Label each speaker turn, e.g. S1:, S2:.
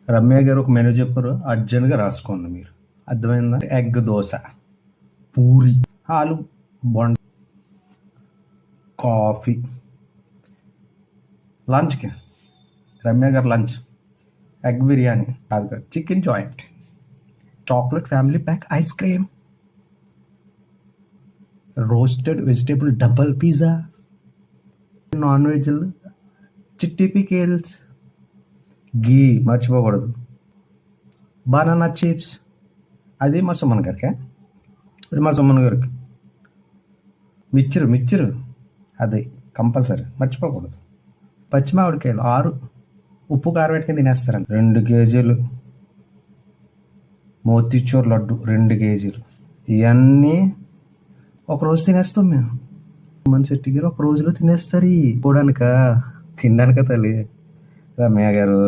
S1: రమ్య గారు ఒక మెనూ చెప్పారు, అర్జెంట్గా రాసుకోండి మీరు. అర్థమైందా? ఎగ్ దోశ, పూరి, ఆలు బొండ, కాఫీ. లంచ్కి రమ్య గారు లంచ్ ఎగ్ బిర్యానీ కాదు కాదు, chicken joint, chocolate family pack ice cream, roasted vegetable double pizza, non veg చిట్టి పికిల్స్, గీ మర్చిపోకూడదు, బనానా చిప్స్. అది మా సుమన్ గారికి, అది మా సుమన్ గారికి. మిక్చరు అది కంపల్సరీ మర్చిపోకూడదు. పచ్చిమామిడికాయలు 6, ఉప్పు కారం పెట్టుకుని తినేస్తారండి. 2 కేజీలు మోతీచూర్ లడ్డు, 2 కేజీలు. ఇవన్నీ ఒకరోజు తినేస్తాం మేము. మన చెట్టు గారు ఒక రోజులో తినేస్తారు. తినడానిక తల్లి రమ్య గారు.